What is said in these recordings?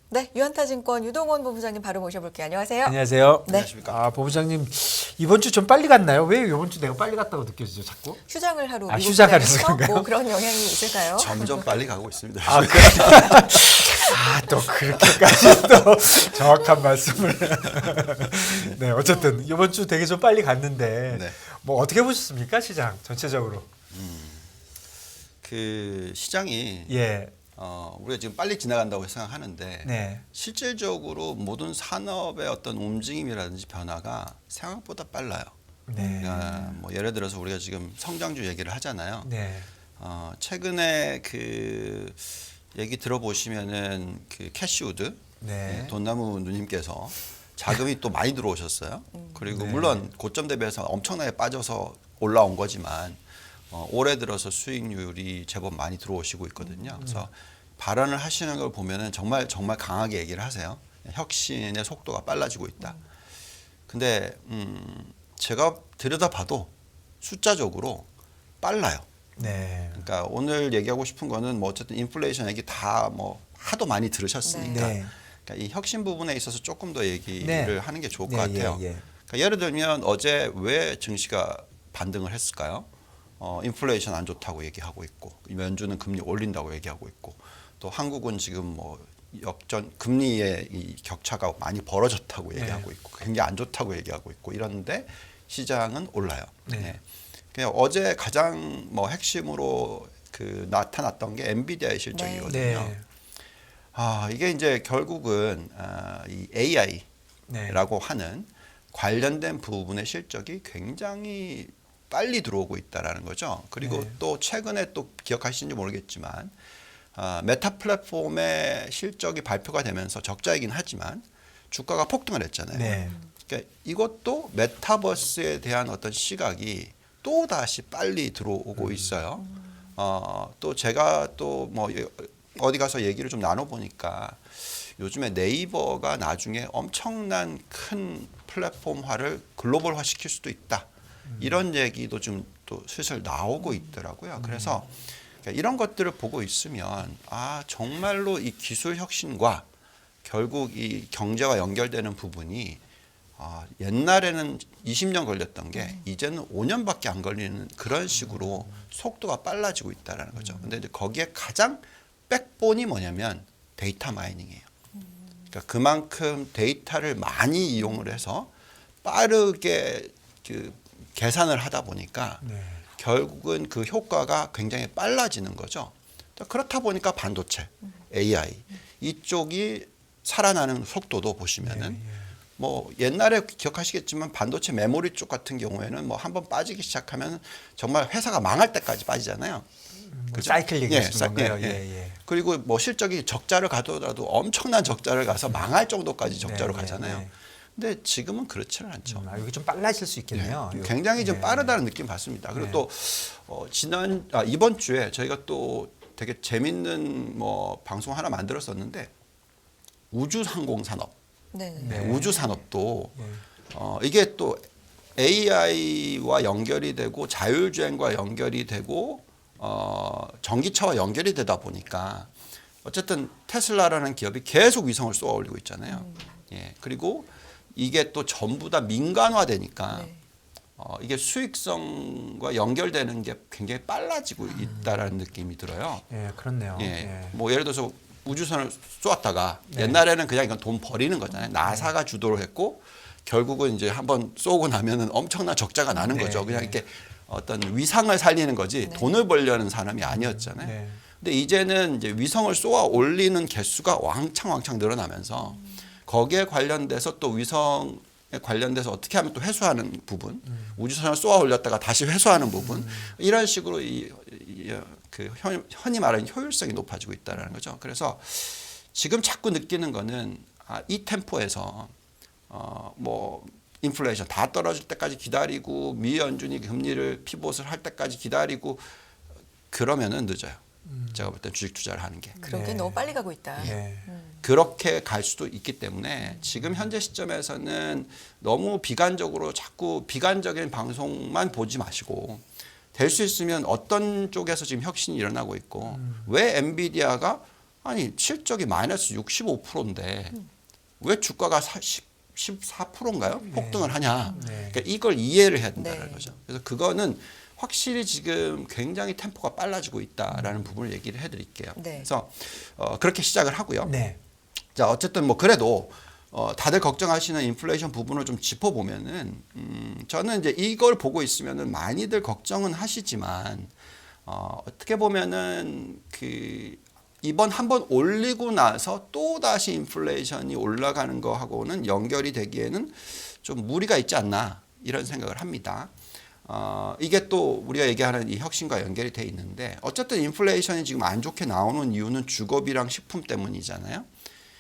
네, 유한타증권 유동원 본부장님 바로 모셔볼게요. 안녕하세요. 안녕하세요. 네. 안녕하십니까. 본부장님 이번 주 좀 빨리 갔나요? 왜 이번 주 내가 빨리 갔다고 느껴지죠, 자꾸? 휴장을 하러 미국 휴장을 다녀서 해서 그런가요? 뭐 그런 영향이 있을까요? 점점 빨리 가고 있습니다. 또 그렇게까지 또 정확한 말씀을. 네, 어쨌든 이번 주 되게 좀 빨리 갔는데 네. 뭐 어떻게 보셨습니까, 시장 전체적으로? 그 시장이 예, 우리가 지금 빨리 지나간다고 생각하는데 네, 실질적으로 모든 산업의 어떤 움직임이라든지 변화가 생각보다 빨라요. 네, 그러니까 뭐 예를 들어서 우리가 지금 성장주 얘기를 하잖아요. 네, 최근에 그 얘기 들어보시면은 그 캐시우드 네, 돈나무 누님께서 자금이 또 많이 들어오셨어요. 그리고 네. 물론 고점 대비해서 엄청나게 빠져서 올라온 거지만 올해 들어서 수익률이 제법 많이 들어오시고 있거든요. 그래서 발언을 하시는 걸 보면은 정말 강하게 얘기를 하세요. 혁신의 속도가 빨라지고 있다. 근데 제가 들여다봐도 숫자적으로 빨라요. 네, 그러니까 오늘 얘기하고 싶은 거는 뭐 어쨌든 인플레이션 얘기 다 뭐 하도 많이 들으셨으니까 네, 그러니까 이 혁신 부분에 있어서 조금 더 얘기를 네. 하는 게 좋을 것 네, 같아요. 예, 예. 그러니까 예를 들면 어제 왜 증시가 반등을 했을까요? 인플레이션 안 좋다고 얘기하고 있고 연준은 금리 올린다고 얘기하고 있고 또 한국은 지금 뭐 역전 금리의 이 격차가 많이 벌어졌다고 얘기하고 있고 굉장히 안 좋다고 얘기하고 있고 이런데 시장은 올라요. 네. 네. 그냥 어제 가장 뭐 핵심으로 그 나타났던 게 엔비디아의 실적이거든요. 네, 이게 이제 결국은 이 AI라고 네, 하는 관련된 부분의 실적이 굉장히 빨리 들어오고 있다라는 거죠. 그리고 네. 또 최근에 또 기억하시는지 모르겠지만 메타 플랫폼의 실적이 발표가 되면서 적자이긴 하지만 주가가 폭등을 했잖아요. 네, 그러니까 이것도 메타버스에 대한 어떤 시각이 또 다시 빨리 들어오고 있어요. 또 제가 또 뭐 어디 가서 얘기를 좀 나눠보니까 요즘에 네이버가 나중에 엄청난 큰 플랫폼화를 글로벌화 시킬 수도 있다. 이런 얘기도 좀 또 슬슬 나오고 있더라고요. 그래서 이런 것들을 보고 있으면 정말로 이 기술 혁신과 결국 이 경제와 연결되는 부분이 옛날에는 20년 걸렸던 게 이제는 5년밖에 안 걸리는 그런 식으로 속도가 빨라지고 있다는 거죠. 근데 이제 거기에 가장 백본이 뭐냐면 데이터 마이닝이에요. 그러니까 그만큼 데이터를 많이 이용을 해서 빠르게 그 계산을 하다 보니까 네, 결국은 그 효과가 굉장히 빨라지는 거죠. 그렇다 보니까 반도체, AI 이쪽이 살아나는 속도도 보시면은 네, 뭐 옛날에 기억하시겠지만 반도체 메모리 쪽 같은 경우에는 뭐 한번 빠지기 시작하면 정말 회사가 망할 때까지 빠지잖아요. 그죠? 사이클 얘기하시는 건가요? 예. 예, 예. 그리고 뭐 실적이 적자를 가더라도 엄청난 적자를 가서 망할 정도까지 적자로 네, 가잖아요. 네. 근데 지금은 그렇지는 않죠. 여기 좀 빨라질 수 있겠네요. 네, 굉장히 좀 네. 빠르다는 느낌 받습니다. 그리고 네. 또 이번 주에 저희가 또 되게 재밌는 뭐 방송 하나 만들었었는데 우주항공 산업, 네. 네. 우주 산업도 네. 이게 또 AI와 연결이 되고 자율주행과 연결이 되고 전기차와 연결이 되다 보니까 어쨌든 테슬라라는 기업이 계속 위성을 쏘아 올리고 있잖아요. 예, 그리고 이게 또 전부 다 민간화되니까 네. 이게 수익성과 연결되는 게 굉장히 빨라지고 있다라는 느낌이 들어요. 예, 그렇네요. 예, 예. 뭐 예를 들어서 우주선을 쏘았다가 네. 옛날에는 그냥 이건 돈 버리는 거잖아요. 나사가 주도를 했고 결국은 이제 한번 쏘고 나면은 엄청난 적자가 나는 네, 거죠. 그냥 네. 이렇게 어떤 위상을 살리는 거지 돈을 벌려는 사람이 아니었잖아요. 네. 근데 이제는 이제 위성을 쏘아 올리는 개수가 왕창 늘어나면서 거기에 관련돼서 또 위성에 관련돼서 어떻게 하면 또 회수하는 부분, 우주선을 쏘아 올렸다가 다시 회수하는 부분, 이런 식으로 그 흔히 말하는 효율성이 높아지고 있다는 거죠. 그래서 지금 자꾸 느끼는 거는 이 템포에서 뭐 인플레이션 다 떨어질 때까지 기다리고 미 연준이 금리를 피봇을 할 때까지 기다리고 그러면은 늦어요. 제가 볼 때 주식 투자를 하는 게. 그러게 네. 너무 빨리 가고 있다. 네. 그렇게 갈 수도 있기 때문에 지금 현재 시점에서는 너무 비관적으로 자꾸 비관적인 방송만 보지 마시고 될 수 있으면 어떤 쪽에서 지금 혁신이 일어나고 있고 왜 엔비디아가 아니 실적이 마이너스 65%인데 왜 주가가 14%인가요? 폭등을 하냐. 네. 그러니까 이걸 이해를 해야 된다는 네. 거죠. 그래서 그거는 확실히 지금 굉장히 템포가 빨라지고 있다라는 부분을 얘기를 해드릴게요. 네. 그래서 그렇게 시작을 하고요. 네. 자 어쨌든 뭐 그래도 다들 걱정하시는 인플레이션 부분을 좀 짚어보면은 저는 이제 이걸 보고 있으면은 많이들 걱정은 하시지만 어떻게 보면은 그 이번 한번 올리고 나서 또 다시 인플레이션이 올라가는 거하고는 연결이 되기에는 좀 무리가 있지 않나 이런 생각을 합니다. 이게 또 우리가 얘기하는 이 혁신과 연결이 돼 있는데 어쨌든 인플레이션이 지금 안 좋게 나오는 이유는 주거비랑 식품 때문이잖아요.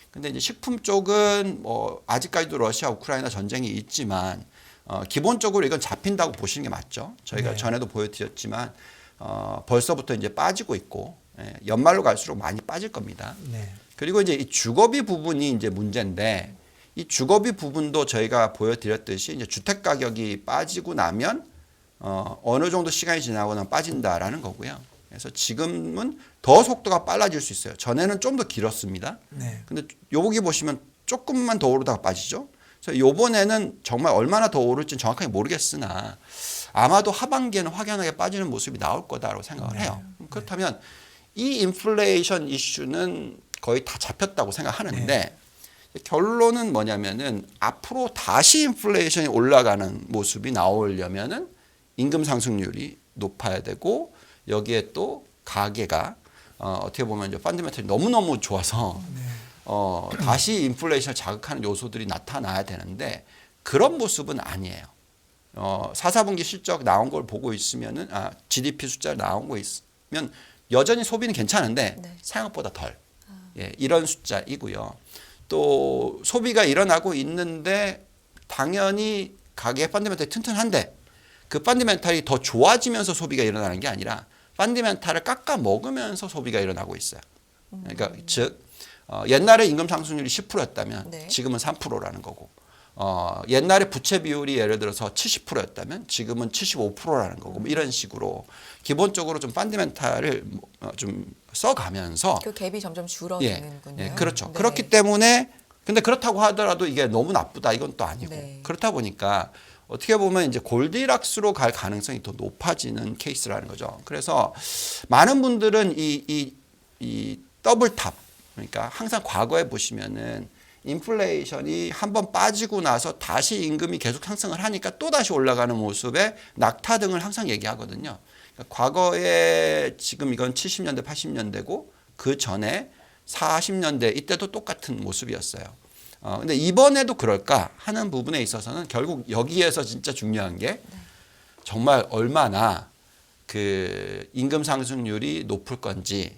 근데 이제 식품 쪽은 뭐 아직까지도 러시아 우크라이나 전쟁이 있지만 기본적으로 이건 잡힌다고 보시는 게 맞죠. 저희가 네. 전에도 보여드렸지만 벌써부터 이제 빠지고 있고 연말로 갈수록 많이 빠질 겁니다. 네. 그리고 이제 이 주거비 부분이 이제 문제인데 이 주거비 부분도 저희가 보여드렸듯이 이제 주택 가격이 빠지고 나면 어느 정도 시간이 지나고 나면 빠진다라는 거고요. 그래서 지금은 더 속도가 빨라질 수 있어요. 전에는 좀 더 길었습니다. 네. 근데 여기 보시면 조금만 더 오르다가 빠지죠. 그래서 요번에는 정말 얼마나 더 오를지는 정확하게 모르겠으나 아마도 하반기에는 확연하게 빠지는 모습이 나올 거다라고 생각을 해요. 그렇다면 이 인플레이션 이슈는 거의 다 잡혔다고 생각하는데 결론은 뭐냐면은 앞으로 다시 인플레이션이 올라가는 모습이 나오려면은 임금 상승률이 높아야 되고 여기에 또 가계가 어떻게 보면 이제 펀더멘털이 너무너무 좋아서 다시 인플레이션을 자극하는 요소들이 나타나야 되는데 그런 모습은 아니에요. 4, 4분기 실적 나온 걸 보고 있으면은 GDP 숫자 나온 거 있으면 여전히 소비는 괜찮은데 네. 생각보다 덜. 예, 이런 숫자이고요. 또 소비가 일어나고 있는데 당연히 가계 펀더멘털이 튼튼한데 그 펀더멘털이 더 좋아지면서 소비가 일어나는 게 아니라 펀더멘털을 깎아 먹으면서 소비가 일어나고 있어요. 그러니까 즉 옛날에 임금 상승률이 10%였다면 네. 지금은 3%라는 거고 옛날에 부채 비율이 예를 들어서 70%였다면 지금은 75%라는 거고 뭐 이런 식으로 기본적으로 좀 펀더멘털을 좀 써가면서 그 갭이 점점 줄어드는군요. 예, 그렇죠. 네. 그렇기 때문에 근데 그렇다고 하더라도 이게 너무 나쁘다 이건 또 아니고 네. 그렇다 보니까 어떻게 보면 이제 골디락스로 갈 가능성이 더 높아지는 케이스라는 거죠. 그래서 많은 분들은 이 더블탑 그러니까 항상 과거에 보시면은 인플레이션이 한번 빠지고 나서 다시 임금이 계속 상승을 하니까 또 다시 올라가는 모습의 낙타 등을 항상 얘기하거든요. 그러니까 과거에 지금 이건 70년대, 80년대고 그 전에 40년대 이때도 똑같은 모습이었어요. 근데 이번에도 그럴까 하는 부분에 있어서는 결국 여기에서 진짜 중요한 게 정말 얼마나 그 임금 상승률이 높을 건지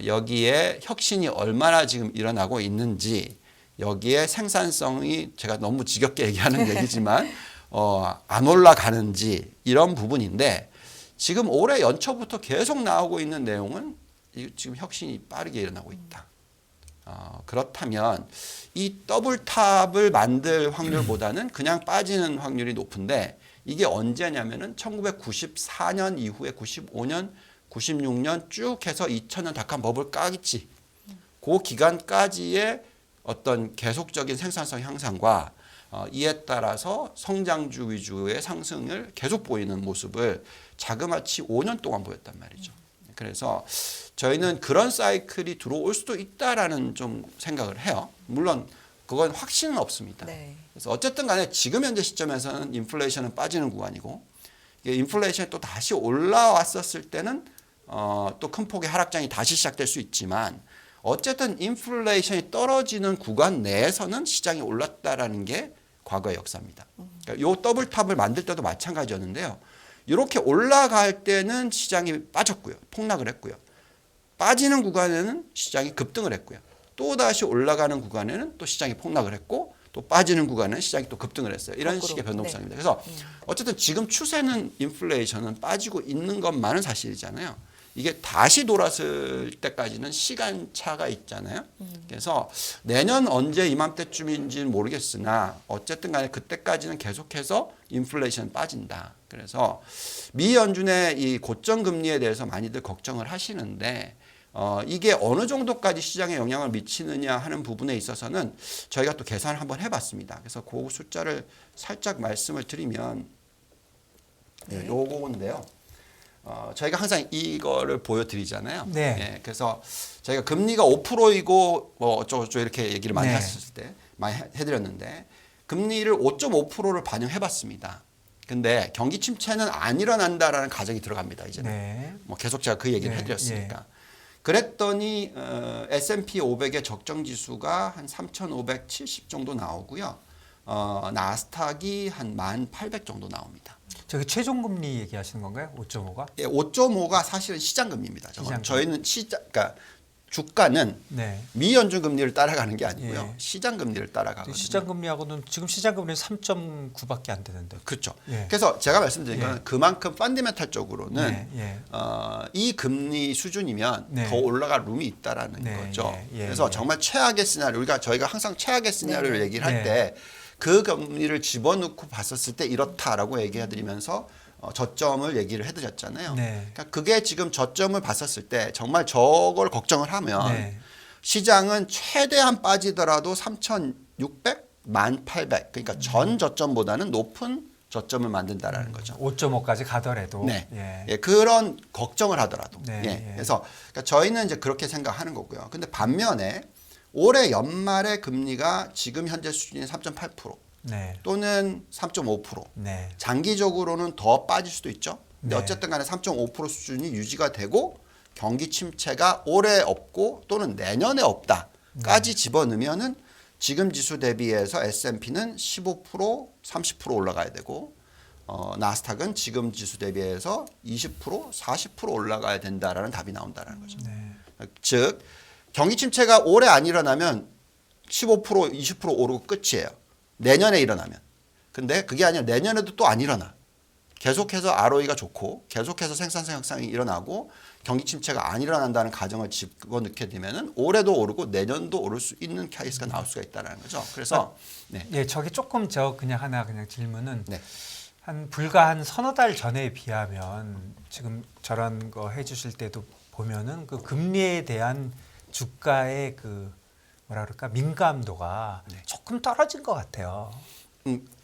여기에 혁신이 얼마나 지금 일어나고 있는지 여기에 생산성이 제가 너무 지겹게 얘기하는 얘기지만 안 올라가는지 이런 부분인데 지금 올해 연초부터 계속 나오고 있는 내용은 지금 혁신이 빠르게 일어나고 있다. 그렇다면 이 더블탑을 만들 확률보다는 그냥 빠지는 확률이 높은데 이게 언제냐면은 1994년 이후에 95년, 96년 쭉 해서 2000년 닷컴 버블 까겠지. 그 기간까지의 어떤 계속적인 생산성 향상과 이에 따라서 성장주 위주의 상승을 계속 보이는 모습을 자그마치 5년 동안 보였단 말이죠. 그래서 저희는 그런 사이클이 들어올 수도 있다라는 좀 생각을 해요. 물론 그건 확신은 없습니다. 네. 그래서 어쨌든 간에 지금 현재 시점에서는 인플레이션은 빠지는 구간이고 인플레이션이 또 다시 올라왔었을 때는 또 큰 폭의 하락장이 다시 시작될 수 있지만 어쨌든 인플레이션이 떨어지는 구간 내에서는 시장이 올랐다라는 게 과거의 역사입니다. 그러니까 요 더블탑을 만들 때도 마찬가지였는데요. 이렇게 올라갈 때는 시장이 빠졌고요. 폭락을 했고요. 빠지는 구간에는 시장이 급등을 했고요. 또 다시 올라가는 구간에는 또 시장이 폭락을 했고 또 빠지는 구간에는 시장이 또 급등을 했어요. 이런 거꾸로. 식의 변동성입니다. 그래서 어쨌든 지금 추세는 인플레이션은 빠지고 있는 것만은 사실이잖아요. 이게 다시 돌았을 때까지는 시간차가 있잖아요. 그래서 내년 언제 이맘때쯤인지는 모르겠으나 어쨌든 간에 그때까지는 계속해서 인플레이션 빠진다. 그래서 미 연준의 이 고점 금리에 대해서 많이들 걱정을 하시는데 이게 어느 정도까지 시장에 영향을 미치느냐 하는 부분에 있어서는 저희가 또 계산을 한번 해봤습니다. 그래서 그 숫자를 살짝 말씀을 드리면 요거인데요. 저희가 항상 이거를 보여드리잖아요. 네. 예, 그래서 저희가 금리가 5%이고 뭐 어쩌고저쩌고 이렇게 얘기를 많이 네. 했을 때 많이 해드렸는데 금리를 5.5%를 반영해봤습니다. 근데 경기 침체는 안 일어난다라는 가정이 들어갑니다. 이제는 네. 뭐 계속 제가 그 얘기를 네, 해드렸으니까. 그랬더니 S&P 500의 적정 지수가 한 3,570 정도 나오고요. 나스닥이 한 1,800 정도 나옵니다. 저기 최종 금리 얘기하시는 건가요? 5.5가? 예, 5.5가 사실은 시장 금리입니다. 시장 금리. 저희는 그러니까 주가는 네. 미 연준 금리를 따라가는 게 아니고요. 예. 시장 금리를 따라가거든요. 시장 금리하고는 지금 시장 금리는 3.9밖에 안 되는데. 그렇죠. 예. 그래서 제가 말씀드린 예. 건 그만큼 펀더멘탈적으로는 예, 예. 이 금리 수준이면 네. 더 올라갈 룸이 있다라는 네, 거죠. 예, 예, 그래서 예. 정말 최악의 시나리오, 저희가 항상 최악의 시나리오를 네. 얘기를 할 네. 때 그 금리를 집어넣고 봤었을 때 이렇다라고 얘기해드리면서 저점을 얘기를 해드렸잖아요. 네. 그러니까 그게 지금 저점을 봤었을 때 정말 저걸 걱정을 하면 네. 시장은 최대한 빠지더라도 3,600, 1,800 그러니까 전 저점보다는 높은 저점을 만든다라는 거죠. 5.5까지 가더라도. 네. 예. 예, 그런 걱정을 하더라도. 네, 예. 예. 그래서 그러니까 저희는 이제 그렇게 생각하는 거고요. 근데 반면에 올해 연말에 금리가 지금 현재 수준이 3.8% 네. 또는 3.5%. 네. 장기적으로는 더 빠질 수도 있죠. 근데 네. 어쨌든 간에 3.5% 수준이 유지가 되고 경기 침체가 올해 없고 또는 내년에 없다까지 집어넣으면은 지금 지수 대비해서 S&P는 15%, 30% 올라가야 되고 나스닥은 지금 지수 대비해서 20%, 40% 올라가야 된다라는 답이 나온다는 거죠. 네. 즉 경기 침체가 올해 안 일어나면 15%, 20% 오르고 끝이에요. 내년에 일어나면. 근데 그게 아니라 내년에도 또 안 일어나. 계속해서 ROE가 좋고 계속해서 생산성 향상이 일어나고 경기 침체가 안 일어난다는 가정을 집어넣게 되면은 올해도 오르고 내년도 오를 수 있는 케이스가 나올 수가 있다는 거죠. 그래서 네. 예, 저기 조금 그냥 하나 질문은 네. 불과 한 서너 달 전에 비하면 지금 저런 거 해주실 때도 보면은 그 금리에 대한 주가의 그 뭐라 그럴까 민감도가 네. 조금 떨어진 것 같아요.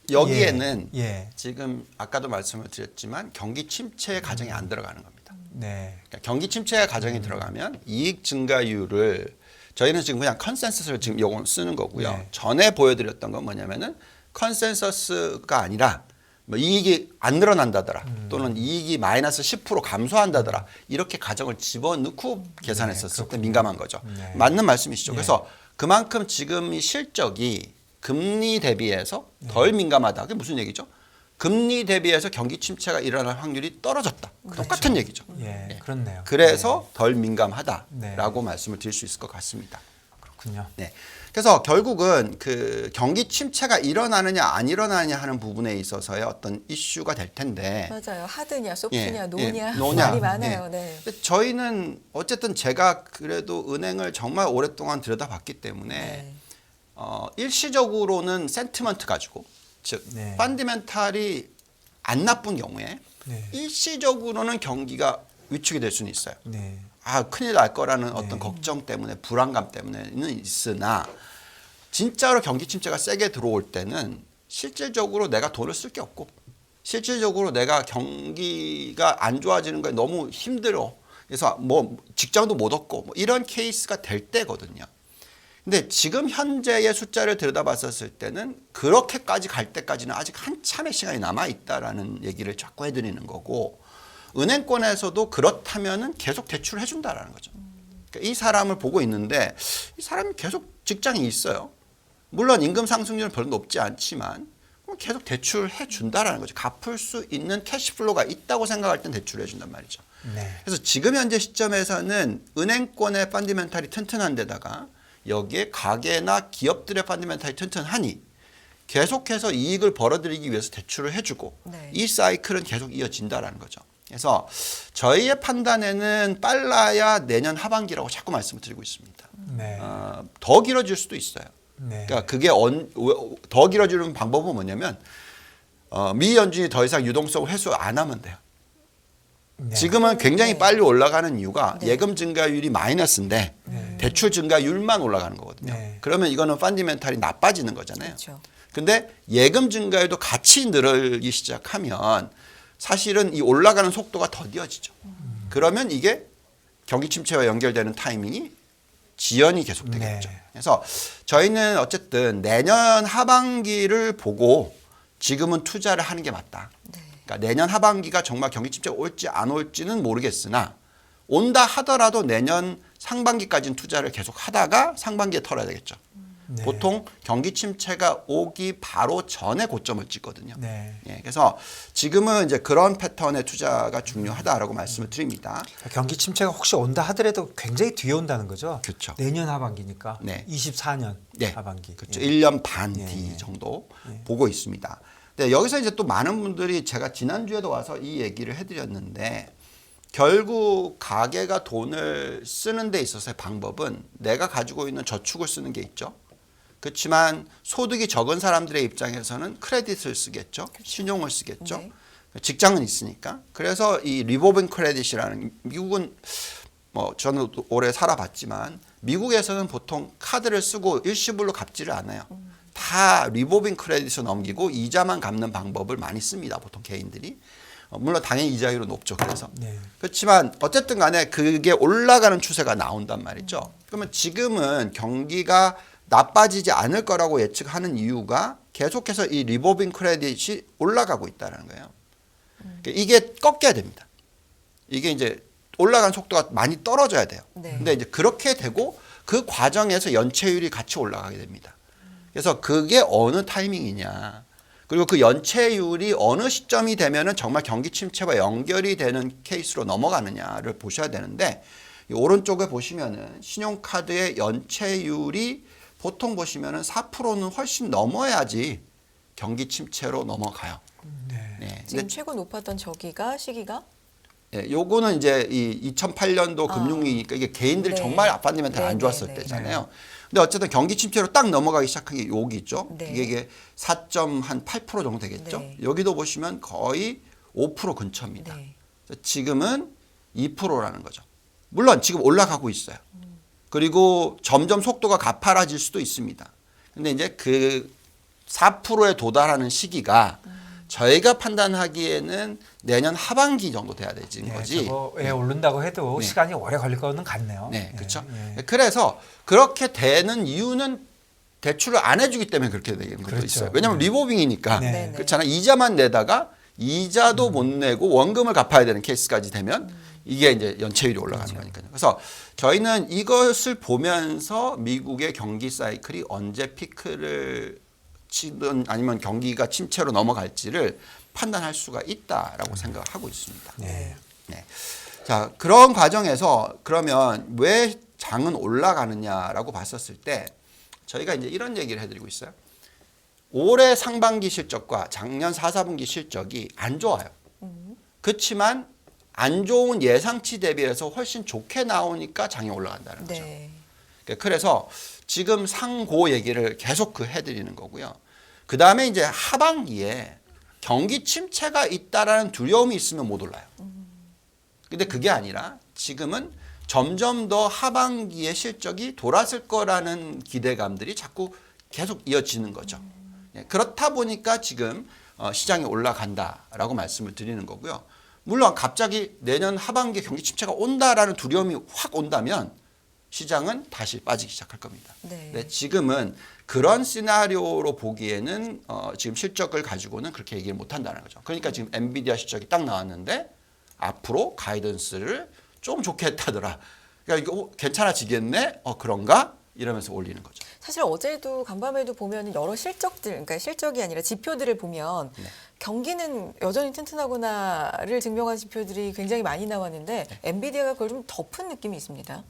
여기에는 예. 지금 아까도 말씀을 드렸지만 경기 침체의 가정이 안 들어가는 겁니다. 네. 그러니까 경기 침체의 가정이 들어가면 이익 증가율을 저희는 지금 그냥 컨센서스를 지금 요걸 쓰는 거고요. 네. 전에 보여드렸던 건 뭐냐면은 컨센서스가 아니라 뭐 이익이 안 늘어난다더라 또는 이익이 마이너스 10% 감소한다더라 이렇게 가정을 집어넣고 계산했었을 때 민감한 거죠. 네. 맞는 말씀이시죠. 네. 그래서 그만큼 지금 이 실적이 금리 대비해서 덜 민감하다. 그게 무슨 얘기죠? 금리 대비해서 경기 침체가 일어날 확률이 떨어졌다. 똑같은 얘기죠. 예, 그렇네요. 그래서 덜 민감하다라고 네. 말씀을 드릴 수 있을 것 같습니다. 그렇군요. 네. 그래서 결국은 그 경기 침체가 일어나느냐 안 일어나느냐 하는 부분에 있어서의 어떤 이슈가 될 텐데 맞아요. 하드냐, 소프트냐, 예, 노냐, 노냐. 말이 많아요. 네. 근데 저희는 어쨌든 제가 그래도 은행을 정말 오랫동안 들여다봤기 때문에 네. 일시적으로는 센티먼트 가지고 즉 네. 펀디멘탈이 안 나쁜 경우에 네. 일시적으로는 경기가 위축이 될 수는 있어요. 네. 아 큰일 날 거라는 어떤 걱정 때문에 불안감 때문에는 있으나 진짜로 경기 침체가 세게 들어올 때는 실질적으로 내가 돈을 쓸 게 없고 실질적으로 내가 경기가 안 좋아지는 거에 너무 힘들어. 그래서 뭐 직장도 못 얻고 뭐 이런 케이스가 될 때거든요. 근데 지금 현재의 숫자를 들여다봤었을 때는 그렇게까지 갈 때까지는 아직 한참의 시간이 남아 있다라는 얘기를 자꾸 해드리는 거고 은행권에서도 그렇다면은 계속 대출을 해준다라는 거죠. 그러니까 이 사람을 보고 있는데 이 사람이 계속 직장이 있어요. 물론 임금 상승률은 별로 높지 않지만 계속 대출해 준다라는 거죠. 갚을 수 있는 캐시플로우가 있다고 생각할 땐 대출해 준단 말이죠. 네. 그래서 지금 현재 시점에서는 은행권의 펀디멘탈이 튼튼한 데다가 여기에 가게나 기업들의 펀디멘탈이 튼튼하니 계속해서 이익을 벌어들이기 위해서 대출을 해주고 네. 이 사이클은 계속 이어진다라는 거죠. 그래서 저희의 판단에는 빨라야 내년 하반기라고 자꾸 말씀을 드리고 있습니다. 네. 더 길어질 수도 있어요. 네. 그러니까 그게 더 길어지는 방법은 뭐냐면 미 연준이 더 이상 유동성을 회수 안 하면 돼요. 네. 지금은 굉장히 네. 빨리 올라가는 이유가 네. 예금 증가율이 마이너스인데 대출 증가율만 올라가는 거거든요. 네. 그러면 이거는 펀디멘탈이 나빠지는 거잖아요. 그렇죠. 근데 예금 증가율도 같이 늘기 시작하면 사실은 이 올라가는 속도가 더뎌지죠. 그러면 이게 경기 침체와 연결되는 타이밍이 지연이 계속되겠죠. 네. 그래서 저희는 어쨌든 내년 하반기를 보고 지금은 투자를 하는 게 맞다. 네. 그러니까 내년 하반기가 정말 경기 침체가 올지 안 올지는 모르겠으나 온다 하더라도 내년 상반기까지는 투자를 계속 하다가 상반기에 털어야 되겠죠. 네. 보통 경기 침체가 오기 바로 전에 고점을 찍거든요. 네. 예, 그래서 지금은 이제 그런 패턴의 투자가 중요하다라고 말씀을 드립니다. 경기 침체가 혹시 온다 하더라도 굉장히 뒤에 온다는 거죠. 그렇죠. 내년 하반기니까. 네. 24년 네. 하반기. 그렇죠. 예. 1년 반 예, 뒤 예. 정도 보고 있습니다. 네, 여기서 이제 또 많은 분들이 제가 지난주에도 와서 이 얘기를 해드렸는데 결국 가계가 돈을 쓰는 데 있어서의 방법은 내가 가지고 있는 저축을 쓰는 게 있죠. 그렇지만 소득이 적은 사람들의 입장에서는 크레딧을 쓰겠죠. 신용을 쓰겠죠. 네. 직장은 있으니까. 그래서 이 리볼빙 크레딧이라는 미국은 뭐 저는 오래 살아봤지만 미국에서는 보통 카드를 쓰고 일시불로 갚지를 않아요. 다 리볼빙 크레딧을 넘기고 이자만 갚는 방법을 많이 씁니다. 보통 개인들이. 물론 당연히 이자율은 높죠. 그래서. 네. 그렇지만 어쨌든 간에 그게 올라가는 추세가 나온단 말이죠. 그러면 지금은 경기가 나빠지지 않을 거라고 예측하는 이유가 계속해서 이 리볼빙 크레딧이 올라가고 있다는 거예요. 그러니까 이게 꺾여야 됩니다. 이게 이제 올라가는 속도가 많이 떨어져야 돼요. 네. 근데 이제 그렇게 되고 그 과정에서 연체율이 같이 올라가게 됩니다. 그래서 그게 어느 타이밍이냐. 그리고 그 연체율이 어느 시점이 되면은 정말 경기 침체와 연결이 되는 케이스로 넘어가느냐를 보셔야 되는데 이 오른쪽에 보시면은 신용카드의 연체율이 보통 보시면은 4%는 훨씬 넘어야지 경기 침체로 넘어가요. 네. 네. 지금 최고 높았던 시기가 예, 요거는 이제 이 2008년도 금융위기니까 이게 개인들 네. 정말 아빠님한테 안 네, 좋았을 네, 네. 때잖아요. 근데 어쨌든 경기 침체로 딱 넘어가기 시작한 게 여기죠. 네. 이게 4.8% 정도 되겠죠. 네. 여기도 보시면 거의 5% 근처입니다. 네. 지금은 2%라는 거죠. 물론 지금 올라가고 있어요. 그리고 점점 속도가 가파라질 수도 있습니다. 근데 이제 그 4%에 도달하는 시기가 저희가 판단하기에는 내년 하반기 정도 돼야 되는 네, 거지. 저거에 오른다고 해도 네. 시간이 오래 걸릴 거는 같네요. 네, 예, 그렇죠. 예. 그래서 그렇게 되는 이유는 대출을 안 해주기 때문에 그렇게 되는 것도 그렇죠. 있어요. 왜냐하면 네. 리볼빙이니까 네. 네. 그렇잖아요. 이자만 내다가 이자도 못 내고 원금을 갚아야 되는 케이스까지 되면 이게 이제 연체율이 올라가는 거니까요. 그래서 저희는 이것을 보면서 미국의 경기 사이클이 언제 피크를 치든 아니면 경기가 침체로 넘어갈지를 판단할 수가 있다라고 생각하고 있습니다. 네. 네. 자, 그런 과정에서 그러면 왜 장은 올라가느냐라고 봤었을 때 저희가 이제 이런 얘기를 해드리고 있어요. 올해 상반기 실적과 작년 4, 4분기 실적이 안 좋아요. 그렇지만 안 좋은 예상치 대비해서 훨씬 좋게 나오니까 장이 올라간다는 거죠. 네. 그래서 지금 상고 얘기를 계속 해드리는 거고요. 그 다음에 이제 하반기에 경기 침체가 있다라는 두려움이 있으면 못 올라요. 근데 그게 아니라 지금은 점점 더 하반기의 실적이 돌아설 거라는 기대감들이 자꾸 계속 이어지는 거죠. 그렇다 보니까 지금 시장이 올라간다라고 말씀을 드리는 거고요. 물론 갑자기 내년 하반기에 경기 침체가 온다라는 두려움이 확 온다면 시장은 다시 빠지기 시작할 겁니다. 네. 네, 지금은 그런 시나리오로 보기에는 지금 실적을 가지고는 그렇게 얘기를 못 한다는 거죠. 그러니까 지금 엔비디아 실적이 딱 나왔는데 앞으로 가이던스를 좀 좋게 했다더라. 그러니까 이거 괜찮아지겠네? 그런가? 이러면서 올리는 거죠. 사실 어제도 간밤에도 보면 여러 실적들, 그러니까 실적이 아니라 지표들을 보면 네. 경기는 여전히 튼튼하구나를 증명한 지표들이 굉장히 많이 나왔는데 엔비디아가 그걸 좀 덮은 느낌이 있습니다.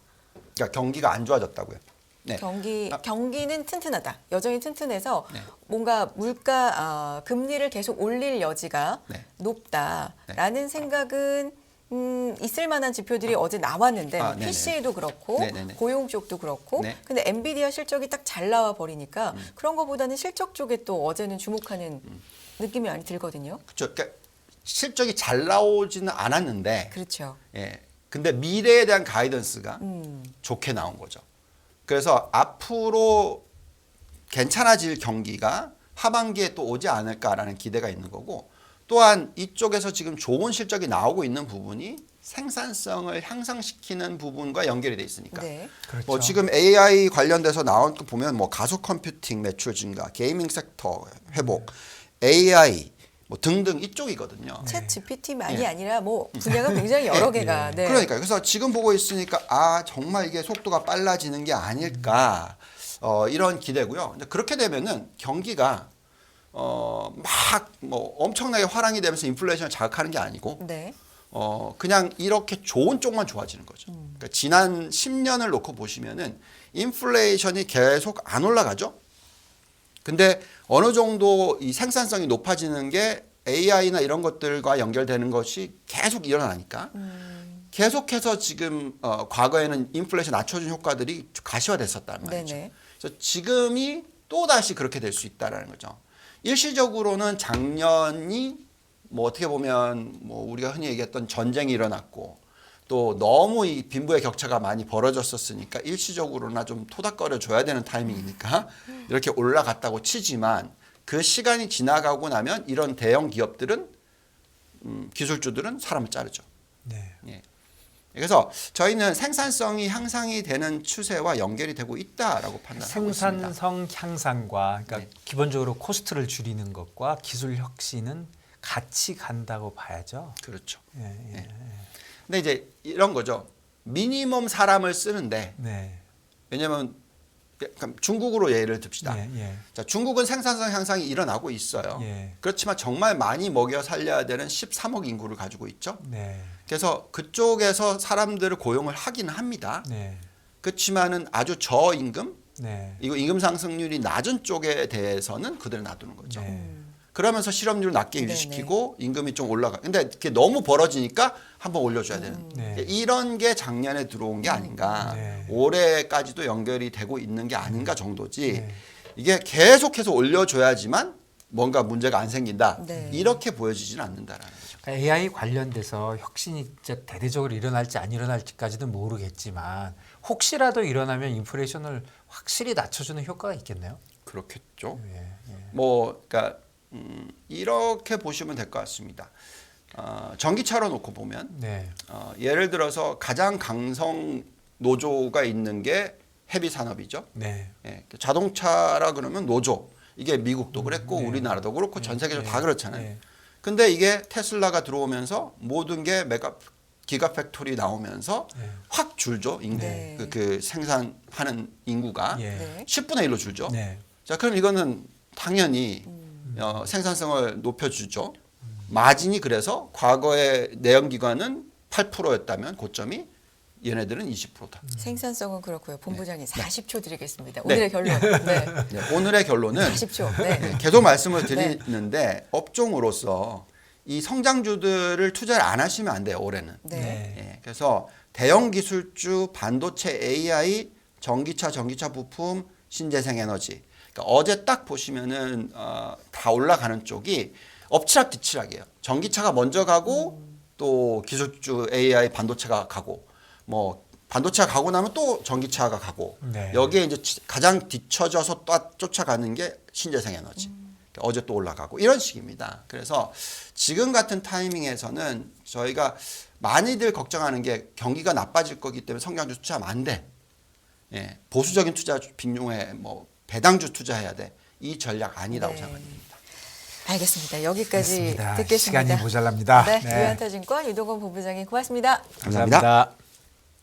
그러니까 경기가 안 좋아졌다고요. 네. 경기는 튼튼하다. 여전히 튼튼해서 네. 뭔가 금리를 계속 올릴 여지가 네. 높다라는 생각은 있을 만한 지표들이 어제 나왔는데 네네. PC도 그렇고 네네네. 고용 쪽도 그렇고 네. 근데 엔비디아 실적이 딱 잘 나와 버리니까 그런 거보다는 실적 쪽에 또 어제는 주목하는 느낌이 많이 들거든요. 그렇죠. 그러니까 실적이 잘 나오지는 않았는데 그렇죠. 예. 근데 미래에 대한 가이던스가 좋게 나온 거죠. 그래서 앞으로 괜찮아질 경기가 하반기에 또 오지 않을까라는 기대가 있는 거고 또한 이쪽에서 지금 좋은 실적이 나오고 있는 부분이 생산성을 향상시키는 부분과 연결이 돼 있으니까. 네. 그렇죠. 뭐 지금 AI 관련돼서 나온 거 보면 뭐 가속 컴퓨팅 매출 증가, 게이밍 섹터 회복, AI 뭐 등등 이쪽이거든요. 챗 GPT만이 예. 아니라 뭐 분야가 굉장히 여러 개가. 네. 그러니까 그래서 지금 보고 있으니까 아 정말 이게 속도가 빨라지는 게 아닐까 이런 기대고요. 근데 그렇게 되면은 경기가 막 뭐 엄청나게 화랑이 되면서 인플레이션을 자극하는 게 아니고 네. 그냥 이렇게 좋은 쪽만 좋아지는 거죠. 그러니까 지난 10년을 놓고 보시면은 인플레이션이 계속 안 올라가죠. 근데 어느 정도 이 생산성이 높아지는 게 AI나 이런 것들과 연결되는 것이 계속 일어나니까 계속해서 지금 과거에는 인플레이션 낮춰준 효과들이 가시화됐었단 말이죠. 네네. 그래서 지금이 또 다시 그렇게 될 수 있다라는 거죠. 일시적으로는 작년이 뭐 어떻게 보면 뭐 우리가 흔히 얘기했던 전쟁이 일어났고 또 너무 이 빈부의 격차가 많이 벌어졌었으니까 일시적으로나 좀 토닥거려 줘야 되는 타이밍이니까 이렇게 올라갔다고 치지만 그 시간이 지나가고 나면 이런 대형 기업들은 기술주들은 사람을 자르죠. 네. 예. 그래서 저희는 생산성이 향상이 되는 추세와 연결이 되고 있다라고 판단하고 있습니다. 생산성 향상과 그러니까 네. 기본적으로 코스트를 줄이는 것과 기술 혁신은 같이 간다고 봐야죠. 그렇죠. 예, 예. 네. 근데 이제 이런 거죠. 미니멈 사람을 쓰는데 네. 왜냐하면 중국으로 예를 듭시다. 예, 예. 자, 중국은 생산성 향상이 일어나고 있어요. 예. 그렇지만 정말 많이 먹여 살려야 되는 13억 인구를 가지고 있죠. 네. 그래서 그쪽에서 사람들을 고용을 하긴 합니다. 네. 그렇지만은 아주 저임금, 네. 이거 임금 상승률이 낮은 쪽에 대해서는 그대로 놔두는 거죠. 네. 그러면서 실업률을 낮게 유지시키고 임금이 좀 올라가. 근데 그게 너무 벌어지니까 한번 올려줘야 되는. 네. 이런 게 작년에 들어온 게 아닌가. 네. 올해까지도 연결이 되고 있는 게 아닌가 정도지. 네. 이게 계속해서 올려줘야지만 뭔가 문제가 안 생긴다. 네. 이렇게 보여지지는 않는다라는 거죠. AI 관련돼서 혁신이 진짜 대대적으로 일어날지 안 일어날지까지는 모르겠지만 혹시라도 일어나면 인플레이션을 확실히 낮춰주는 효과가 있겠네요. 그렇겠죠. 예, 예. 뭐 그러니까 이렇게 보시면 될 것 같습니다. 전기차로 놓고 보면 네. 예를 들어서 가장 강성 노조가 있는 게 헤비 산업이죠. 네. 예, 자동차라 그러면 노조. 이게 미국도 그랬고 네. 우리나라도 그렇고 전 세계적으로 네. 다 그렇잖아요. 네. 근데 이게 테슬라가 들어오면서 모든 게 기가 팩토리 나오면서 네. 확 줄죠. 인구. 네. 그 생산하는 인구가 예. 네. 10분의 1로 줄죠. 네. 자, 그럼 이거는 당연히 생산성을 높여주죠. 마진이 그래서 과거의 내연기관은 8%였다면 고점이 얘네들은 20%다. 생산성은 그렇고요. 본부장님 40초 드리겠습니다. 네. 오늘의 결론. 네. 네, 오늘의 결론은 40초. 네. 계속 말씀을 드리는데 업종으로서 이 성장주들을 투자를 안 하시면 안 돼요. 올해는. 네. 네. 예, 그래서 대형 기술주, 반도체, AI, 전기차 부품, 신재생에너지. 그러니까 어제 딱 보시면은 다 올라가는 쪽이 엎치락뒤치락이에요. 전기차가 먼저 가고 또 기술주 AI 반도체가 가고 뭐 반도체가 가고 나면 또 전기차가 가고 네. 여기에 이제 가장 뒤처져서 또 쫓아가는 게 신재생에너지. 그러니까 어제 또 올라가고 이런 식입니다. 그래서 지금 같은 타이밍에서는 저희가 많이들 걱정하는 게 경기가 나빠질 거기 때문에 성장주 투자하면 안 돼. 예, 보수적인 투자 빈용에 뭐 배당주 투자해야 돼. 이 전략 아니라고 네. 생각합니다. 알겠습니다. 여기까지 알겠습니다. 듣겠습니다. 시간이 모자랍니다. 네, 네. 유한타증권 유동건 본부장님 고맙습니다. 감사합니다. 감사합니다.